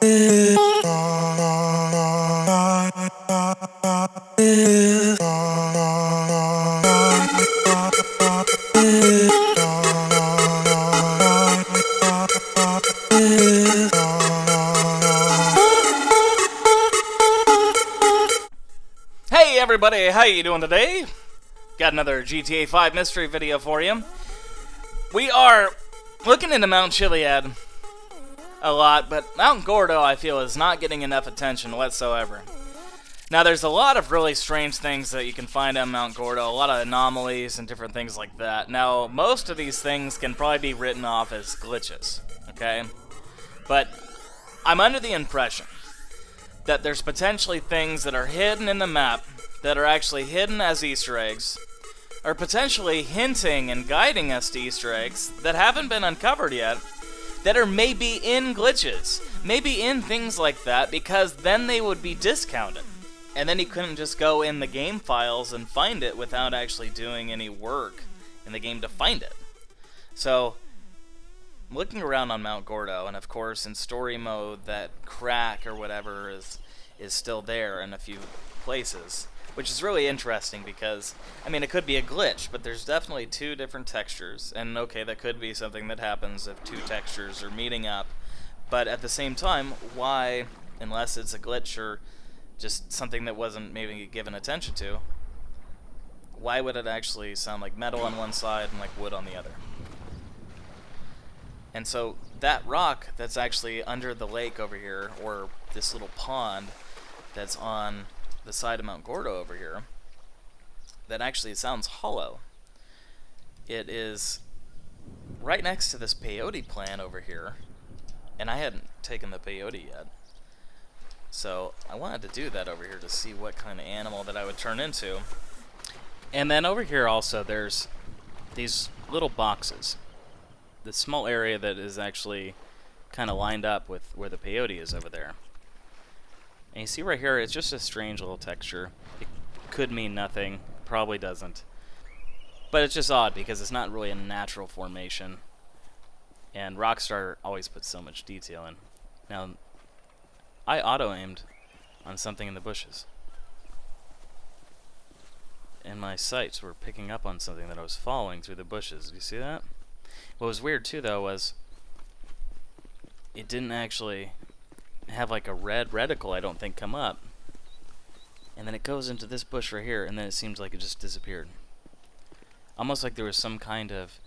Hey everybody, how you doing today? Got another GTA 5 mystery video for you. We are looking into Mount Chiliad a lot, but Mount Gordo, I feel, is not getting enough attention whatsoever. Now, there's a lot of really strange things that you can find on Mount Gordo, a lot of anomalies and different things like that. Now, most of these things can probably be written off as glitches, okay? But I'm under the impression that there's potentially things that are hidden in the map that are actually hidden as Easter eggs, or potentially hinting and guiding us to Easter eggs that haven't been uncovered yet, that are maybe in glitches, maybe in things like that, because then they would be discounted. And then you couldn't just go in the game files and find it without actually doing any work in the game to find it. So, looking around on Mount Gordo, and of course in story mode, that crack or whatever is still there in a few places, which is really interesting because, I mean, it could be a glitch, but there's definitely two different textures, and okay, that could be something that happens if two textures are meeting up, but at the same time, why, unless it's a glitch or just something that wasn't maybe given attention to, why would it actually sound like metal on one side and like wood on the other? And so that rock that's actually under the lake over here, or this little pond that's on the side of Mount Gordo over here, that actually sounds hollow. It is right next to this peyote plant over here, and I hadn't taken the peyote yet. So I wanted to do that over here to see what kind of animal that I would turn into. And then over here also there's these little boxes. The small area that is actually kind of lined up with where the peyote is over there. And you see right here, it's just a strange little texture. It could mean nothing, probably doesn't. But it's just odd because it's not really a natural formation. And Rockstar always puts so much detail in. Now, I auto-aimed on something in the bushes. And my sights were picking up on something that I was following through the bushes. Do you see that? What was weird too though was it didn't actually have like a red reticle, I don't think, come up. And then it goes into this bush right here, and then it seems like it just disappeared. Almost like there was some kind of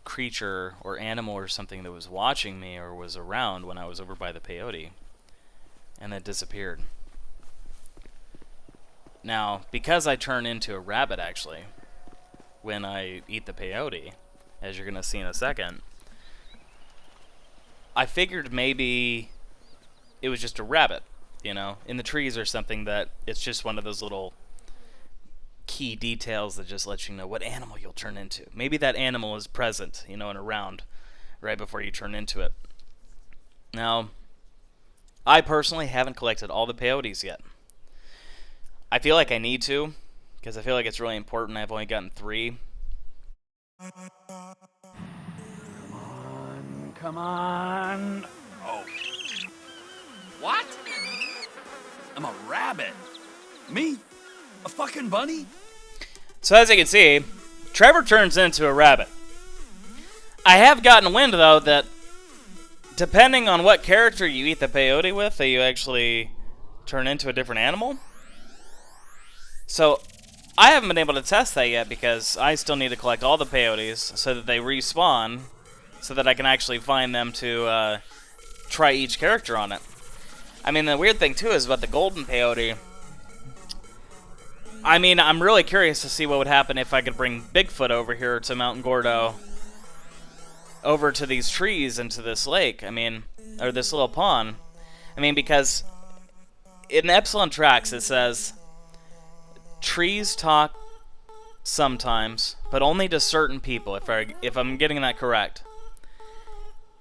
creature or animal or something that was watching me or was around when I was over by the peyote, and then disappeared. Now, because I turn into a rabbit actually when I eat the peyote, as you're gonna see in a second, I figured maybe it was just a rabbit, you know, in the trees or something, that it's just one of those little key details that just lets you know what animal you'll turn into. Maybe that animal is present, you know, and around right before you turn into it. Now, I personally haven't collected all the peyotes yet. I feel like I need to, because I feel like it's really important. I've only gotten 3. Come on. Oh. What? I'm a rabbit. Me? A fucking bunny? So as you can see, Trevor turns into a rabbit. I have gotten wind, though, that depending on what character you eat the peyote with, that you actually turn into a different animal. So I haven't been able to test that yet because I still need to collect all the peyotes so that they respawn, so that I can actually find them to try each character on it. I mean, the weird thing too is about the golden peyote. I mean, I'm really curious to see what would happen if I could bring Bigfoot over here to Mount Gordo, over to these trees and to this lake. I mean, or this little pond. I mean, because in Epsilon Tracks it says, trees talk sometimes, but only to certain people, if I'm getting that correct.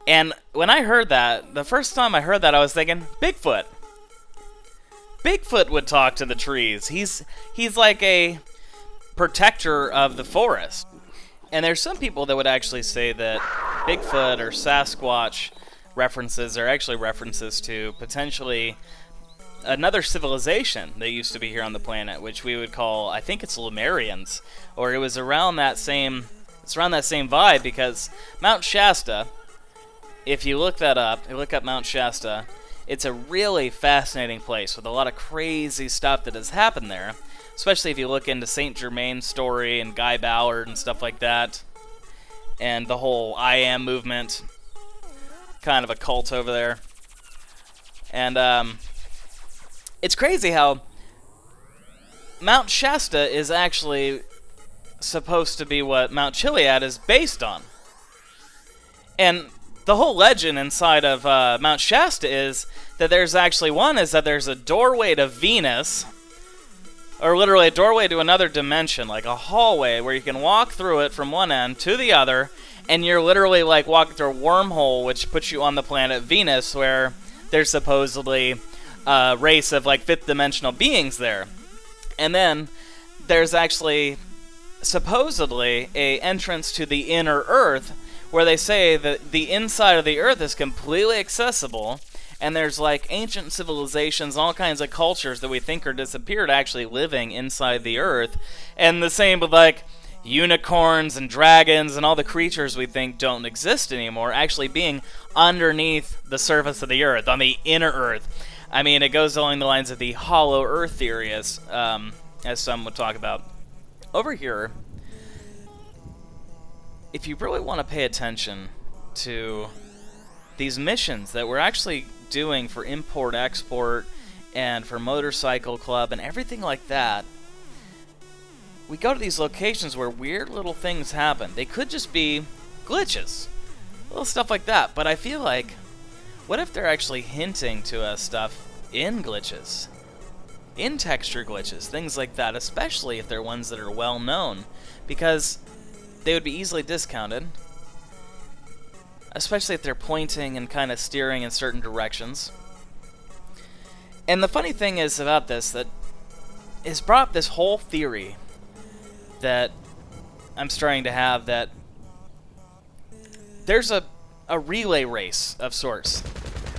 And when I heard that, the first time I heard that, I was thinking, Bigfoot. Bigfoot would talk to the trees. He's like a protector of the forest. And there's some people that would actually say that Bigfoot or Sasquatch references are actually references to potentially another civilization that used to be here on the planet, which we would call, I think it's Lemurians, or it was around that same, it's around that same vibe, because Mount Shasta, if you look that up, you look up Mount Shasta, it's a really fascinating place with a lot of crazy stuff that has happened there, especially if you look into Saint Germain's story and Guy Ballard and stuff like that, and the whole I Am movement, kind of a cult over there. And it's crazy how Mount Shasta is actually supposed to be what Mount Chiliad is based on. And the whole legend inside of Mount Shasta is that there's actually there's a doorway to Venus, or literally a doorway to another dimension, like a hallway where you can walk through it from one end to the other, and you're literally like walking through a wormhole, which puts you on the planet Venus, where there's supposedly a race of like fifth dimensional beings there. And then there's actually supposedly a entrance to the inner Earth, where they say that the inside of the Earth is completely accessible, and there's like ancient civilizations and all kinds of cultures that we think are disappeared actually living inside the Earth. And the same with like unicorns and dragons and all the creatures we think don't exist anymore actually being underneath the surface of the Earth, on the inner Earth. I mean, it goes along the lines of the hollow Earth theory, as some would talk about. Over here, if you really want to pay attention to these missions that we're actually doing for import-export and for Motorcycle Club and everything like that, we go to these locations where weird little things happen. They could just be glitches, little stuff like that, but I feel like, what if they're actually hinting to us stuff in glitches? In texture glitches, things like that, especially if they're ones that are well known, because they would be easily discounted, especially if they're pointing and kind of steering in certain directions. And the funny thing is about this, that it's brought up this whole theory that I'm starting to have, that there's a relay race of sorts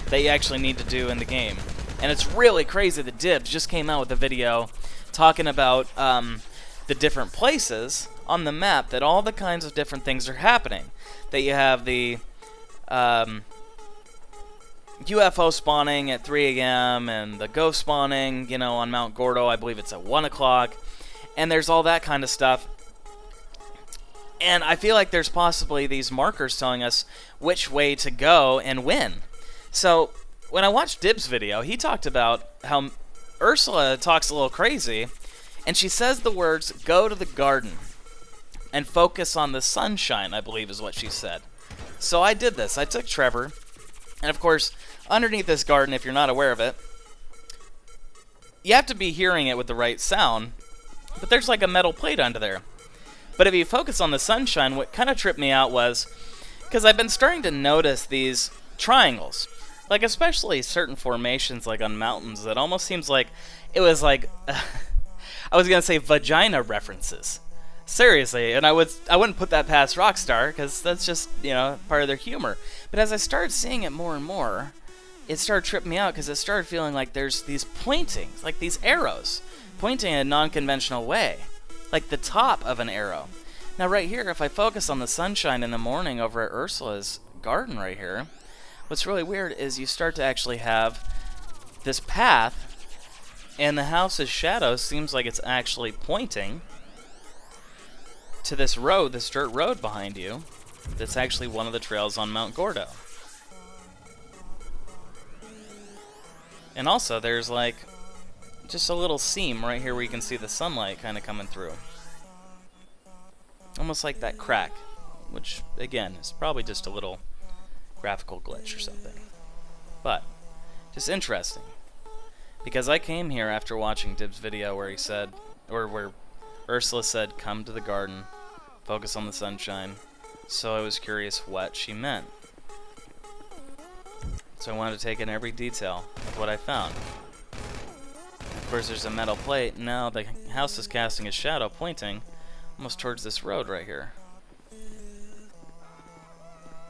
that you actually need to do in the game. And it's really crazy that Dibs just came out with a video talking about the different places on the map, that all the kinds of different things are happening. That you have the UFO spawning at 3 a.m. and the ghost spawning, you know, on Mount Gordo, I believe it's at 1 o'clock. And there's all that kind of stuff. And I feel like there's possibly these markers telling us which way to go and when. So when I watched Dib's video, he talked about how Ursula talks a little crazy, and she says the words, "Go to the garden and focus on the sunshine," I believe is what she said. So I did this. I took Trevor, and of course, underneath this garden, if you're not aware of it, you have to be hearing it with the right sound, but there's like a metal plate under there. But if you focus on the sunshine, what kind of tripped me out was, because I've been starting to notice these triangles, like especially certain formations like on mountains, that almost seems like it was like, I was going to say vagina references. Seriously, and I wouldn't put that past Rockstar, because that's just, you know, part of their humor. But as I started seeing it more and more, it started tripping me out, because it started feeling like there's these pointings, like these arrows, pointing in a non-conventional way, like the top of an arrow. Now right here, if I focus on the sunshine in the morning over at Ursula's garden right here, what's really weird is you start to actually have this path, and the house's shadow seems like it's actually pointing to this road, this dirt road behind you, that's actually one of the trails on Mount Gordo. And also, there's like just a little seam right here where you can see the sunlight kind of coming through. Almost like that crack, which, again, is probably just a little graphical glitch or something. But, just interesting. Because I came here after watching Dib's video where he said, or where Ursula said, "Come to the garden, focus on the sunshine." So I was curious what she meant. So I wanted to take in every detail of what I found. Of course, there's a metal plate. Now the house is casting a shadow pointing almost towards this road right here.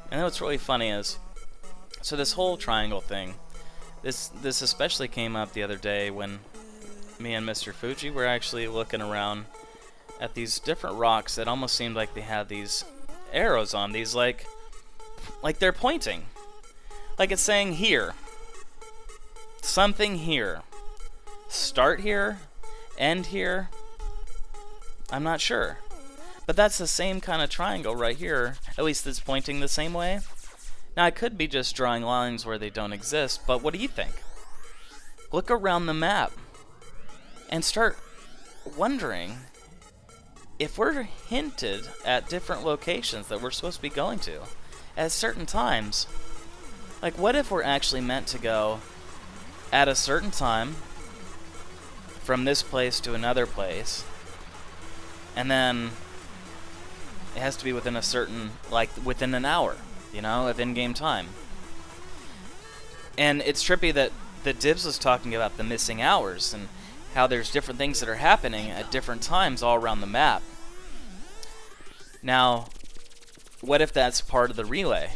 And what's really funny is, So this whole triangle thing, this especially came up the other day when me and Mr. Fuji were actually looking around at these different rocks that almost seemed like they had these arrows on these, like they're pointing, like it's saying here, something here, start here, end here. I'm not sure, but that's the same kind of triangle right here, at least it's pointing the same way. Now I could be just drawing lines where they don't exist, but what do you think? Look around the map and start wondering if we're hinted at different locations that we're supposed to be going to at certain times. Like, what if we're actually meant to go at a certain time from this place to another place, and then it has to be within a certain, like, within an hour, you know, of in-game time. And it's trippy that the Dibs was talking about the missing hours and how there's different things that are happening at different times all around the map. Now, what if that's part of the relay?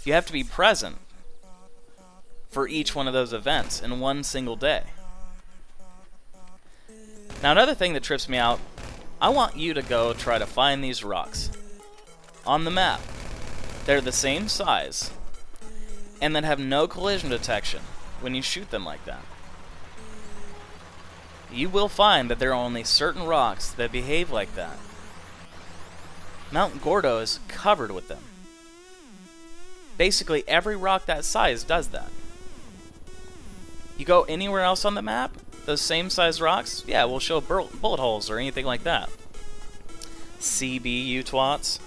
You have to be present for each one of those events in one single day. Now, another thing that trips me out, I want you to go try to find these rocks on the map. They're the same size and that have no collision detection when you shoot them like that. You will find that there are only certain rocks that behave like that. Mount Gordo is covered with them. Basically, every rock that size does that. You go anywhere else on the map, those same size rocks, yeah, will show bullet holes or anything like that. CBU twats.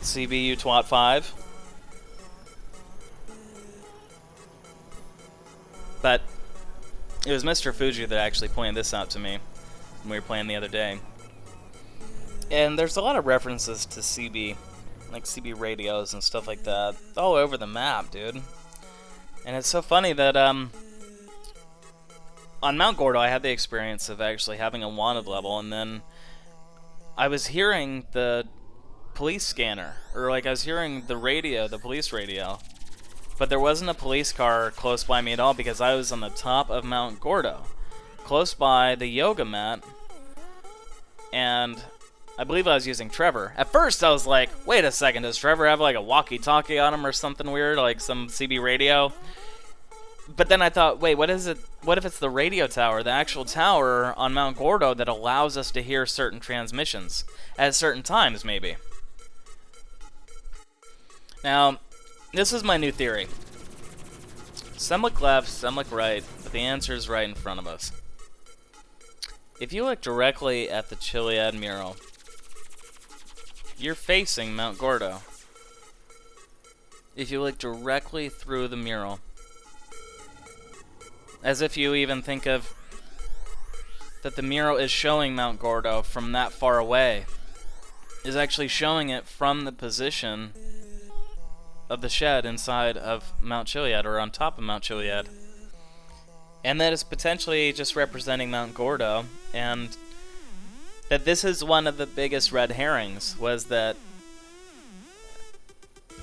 CBU twat 5. But it was Mr. Fuji that actually pointed this out to me when we were playing the other day. And there's a lot of references to CB, like CB radios and stuff like that, all over the map, dude. And it's so funny that on Mount Gordo I had the experience of actually having a wanted level, and then I was hearing the police scanner, or like I was hearing the radio, the police radio, but there wasn't a police car close by me at all because I was on the top of Mount Gordo, close by the yoga mat, and I believe I was using Trevor. At first I was like, wait a second, does Trevor have like a walkie-talkie on him or something weird, like some CB radio? But then I thought, wait, what is it? What if it's the radio tower, the actual tower on Mount Gordo that allows us to hear certain transmissions at certain times, maybe? Now, this is my new theory. Some look left, some look right, but the answer is right in front of us. If you look directly at the Chiliad mural, you're facing Mount Gordo. If you look directly through the mural, as if you even think of that the mural is showing Mount Gordo from that far away, is actually showing it from the position of the shed inside of Mount Chiliad, or on top of Mount Chiliad. And that is potentially just representing Mount Gordo, and that this is one of the biggest red herrings, was that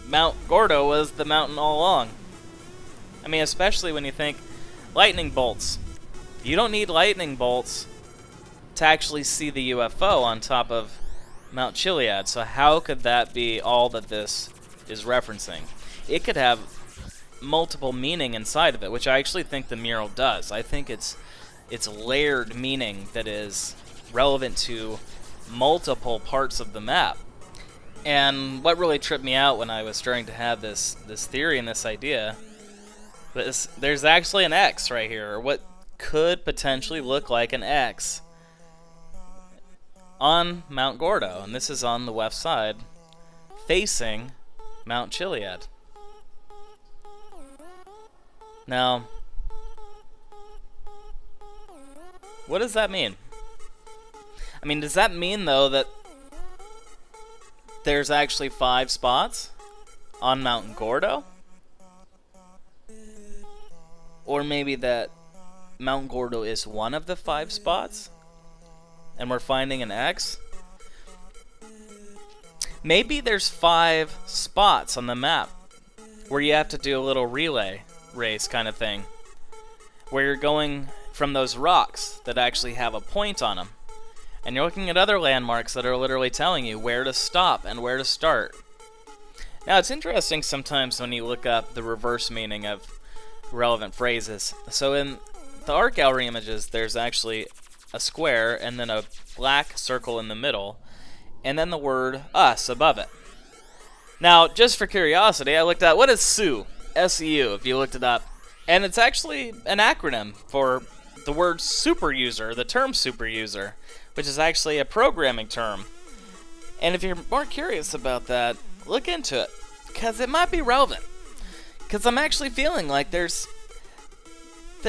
Mount Gordo was the mountain all along. I mean, especially when you think lightning bolts. You don't need lightning bolts to actually see the UFO on top of Mount Chiliad, so how could that be all that this is referencing? It could have multiple meaning inside of it, which I actually think the mural does. I think it's layered meaning that is relevant to multiple parts of the map. And what really tripped me out when I was starting to have this theory and this idea, there's actually an X right here, or what could potentially look like an X on Mount Gordo, and this is on the west side, facing Mount Chiliad. Now, what does that mean? I mean, does that mean, though, that there's actually 5 spots on Mount Gordo? Or maybe that Mount Gordo is one of the 5 spots, and we're finding an X? Maybe there's 5 spots on the map where you have to do a little relay race kind of thing, where you're going from those rocks that actually have a point on them, and you're looking at other landmarks that are literally telling you where to stop and where to start. Now, it's interesting sometimes when you look up the reverse meaning of relevant phrases. So in the art gallery images, there's actually a square and then a black circle in the middle, and then the word us above it. Now, just for curiosity, I looked at what is SU, S-E-U, if you looked it up. And it's actually an acronym for the word super user, the term super user, which is actually a programming term. And if you're more curious about that, look into it, because it might be relevant. Because I'm actually feeling like there's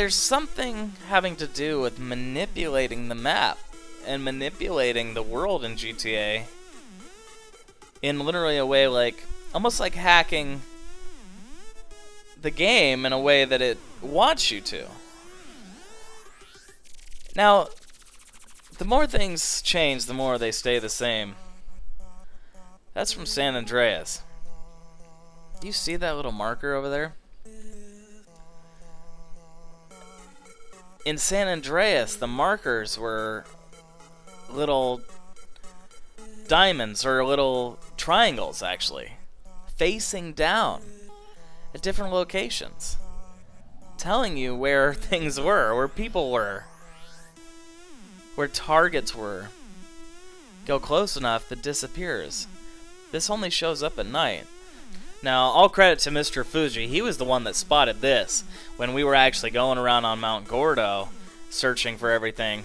something having to do with manipulating the map and manipulating the world in GTA in literally a way like, almost like hacking the game in a way that it wants you to. Now, the more things change, the more they stay the same. That's from San Andreas. Do you see that little marker over there? In San Andreas, the markers were little diamonds, or little triangles, actually, facing down at different locations, telling you where things were, where people were, where targets were. Go close enough, it disappears. This only shows up at night. Now, all credit to Mr. Fuji. He was the one that spotted this when we were actually going around on Mount Gordo searching for everything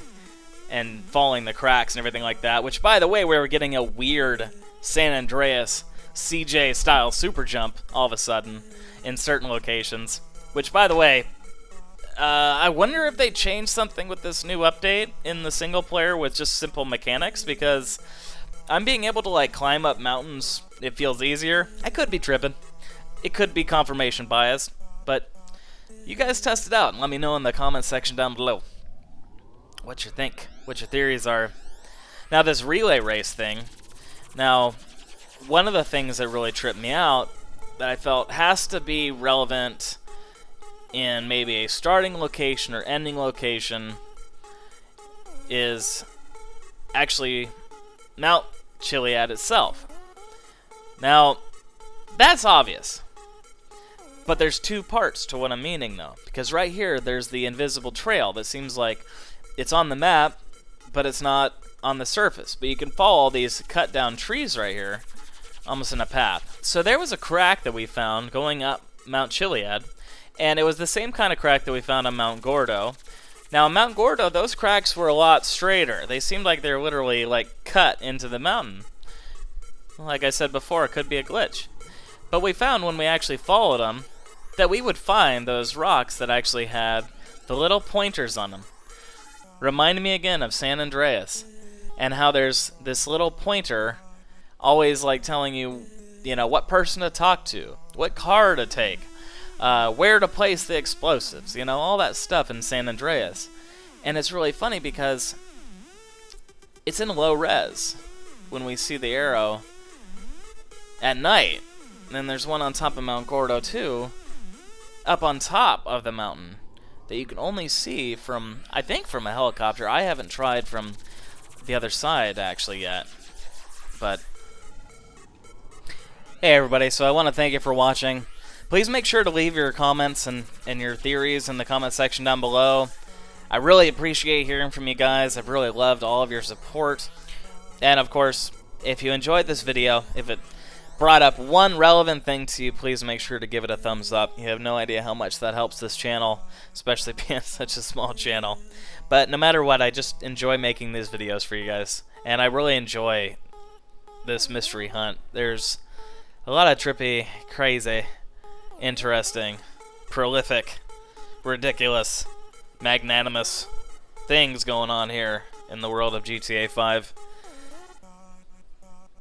and following the cracks and everything like that, which, by the way, we were getting a weird San Andreas CJ style super jump all of a sudden in certain locations, which, by the way, I wonder if they changed something with this new update in the single player with just simple mechanics, because I'm being able to like climb up mountains. It feels easier. I could be tripping. It could be confirmation bias, but you guys test it out and let me know in the comment section down below what you think, what your theories are. Now, this relay race thing. Now, one of the things that really tripped me out that I felt has to be relevant in maybe a starting location or ending location is actually Mount Chiliad itself. Now, that's obvious. But there's two parts to what I'm meaning, though. Because right here, there's the invisible trail that seems like it's on the map, but it's not on the surface. But you can follow all these cut-down trees right here, almost in a path. So there was a crack that we found going up Mount Chiliad, and it was the same kind of crack that we found on Mount Gordo. Now, on Mount Gordo, those cracks were a lot straighter. They seemed like they were literally, like, cut into the mountain. Like I said before, it could be a glitch. But we found when we actually followed them that we would find those rocks that actually had the little pointers on them. Reminded me again of San Andreas, and how there's this little pointer always like telling you, you know, what person to talk to, what car to take, where to place the explosives, you know, all that stuff in San Andreas. And it's really funny because it's in low res when we see the arrow at night. And then there's one on top of Mount Gordo too, up on top of the mountain, that you can only see from, I think, from a helicopter. I haven't tried from the other side actually yet. But hey everybody, so I want to thank you for watching. Please make sure to leave your comments and your theories in the comment section down below. I really appreciate hearing from you guys. I've really loved all of your support. And of course, if you enjoyed this video, if it brought up one relevant thing to you, please make sure to give it a thumbs up. You have no idea how much that helps this channel, especially being such a small channel. But no matter what, I just enjoy making these videos for you guys. And I really enjoy this mystery hunt. There's a lot of trippy, crazy, interesting, prolific, ridiculous, magnanimous things going on here in the world of GTA 5.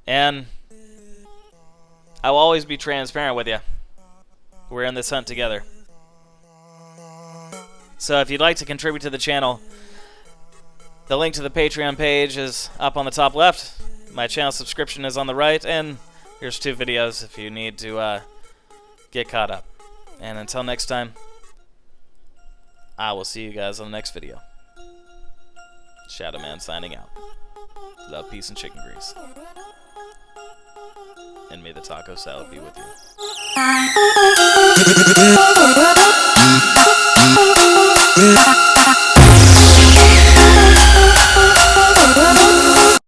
And I will always be transparent with you. We're in this hunt together. So if you'd like to contribute to the channel, the link to the Patreon page is up on the top left. My channel subscription is on the right, and here's 2 videos if you need to give get caught up. And until next time, I will see you guys on the next video. SHADOWMAN signing out. Love, peace, and chicken grease. And may the taco salad be with you.